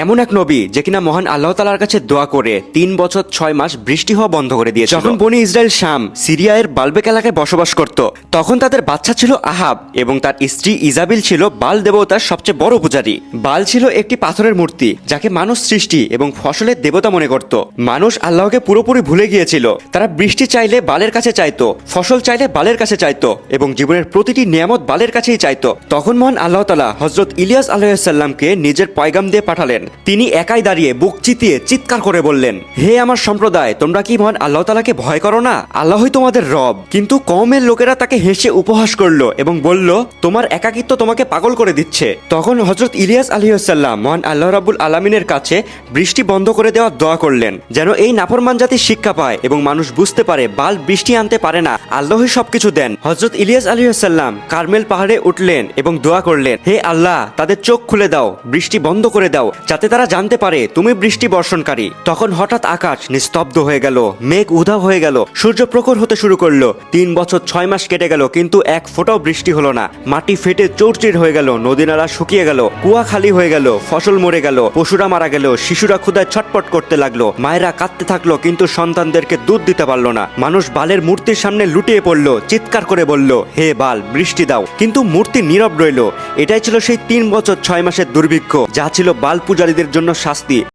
এমন এক নবী যে কিনা মহান আল্লাহ তাআলার কাছে দোয়া করে 3 বছর 6 মাস বৃষ্টি হওয়া বন্ধ করে দিয়েছিল। যখন বনি ইসরায়েল শাম সিরিয়ার বালবেক এলাকায় বসবাস করত, তখন তাদের বাচ্চা ছিল আহাব এবং তার স্ত্রী ইজাবিল ছিল বাল দেবতার সবচেয়ে বড় পূজারী। বাল ছিল একটি পাথরের মূর্তি যাকে মানুষ সৃষ্টি এবং ফসলের দেবতা মনে করত। মানুষ আল্লাহকে পুরোপুরি ভুলে গিয়েছিল। তারা বৃষ্টি চাইলে বালের কাছে চাইতো, ফসল চাইলে বালের কাছে চাইতো এবং জীবনের প্রতিটি নিয়ামত বালের কাছেই চাইতো। তখন মহান আল্লাহ তাআলা হযরত ইলিয়াস আলাইহিস সালামকে নিজের পয়গাম দিয়ে পাঠালেন। তিনি একাই দাঁড়িয়ে বুক চিতিয়ে চিৎকার করে বললেন, হে আমার সম্প্রদায়, তোমরা কি মহান আল্লাহ তাআলাকে ভয় করো না? আল্লাহই তোমাদের রব। কিন্তু কওমের লোকেরা তাকে হেসে উপহাস করলো এবং বলল, তোমার একাকিত্ব তোমাকে পাগল করে দিচ্ছে। তখন হযরত ইলিয়াস আলাইহিস সালাম মহান আল্লাহ রাব্বুল আলামিনের কাছে বৃষ্টি বন্ধ করে দেওয়ার দোয়া করলেন, যেন এই নাফরমান জাতি শিক্ষা পায় এবং মানুষ বুঝতে পারে বাল বৃষ্টি আনতে পারে না, আল্লাহই সবকিছু দেন। হযরত ইলিয়াস আলাইহিস সালাম কারমেল পাহাড়ে উঠলেন এবং দোয়া করলেন, হে আল্লাহ, তাদের চোখ খুলে দাও, বৃষ্টি বন্ধ করে দাও, যাতে তারা জানতে পারে তুমি বৃষ্টি বর্ষণকারী। তখন হঠাৎ আকাশ নিস্তব্ধ হয়ে গেল, মেঘ উধাও হয়ে গেল, সূর্য প্রখর হতে শুরু করলো। 3 বছর 6 মাস কেটে গেল, কিন্তু এক ফোঁটাও বৃষ্টি হলো না। মাটি ফেটে চৌচির হয়ে গেল, নদী নালা শুকিয়ে গেল, কুয়া খালি হয়ে গেল, ফসল মরে গেল, পশুরা মারা গেল, শিশুরা ক্ষুধায় ছটপট করতে লাগলো, মায়েরা কাঁদতে থাকলো কিন্তু সন্তানদেরকে দুধ দিতে পারলো না। মানুষ বালের মূর্তির সামনে লুটিয়ে পড়লো, চিৎকার করে বলল, হে বাল, বৃষ্টি দাও। কিন্তু মূর্তি নীরব রইল। এটাই ছিল সেই 3 বছর 6 মাসের দুর্ভিক্ষ, যা ছিল বাল পূজারীদের জন্য শাস্তি।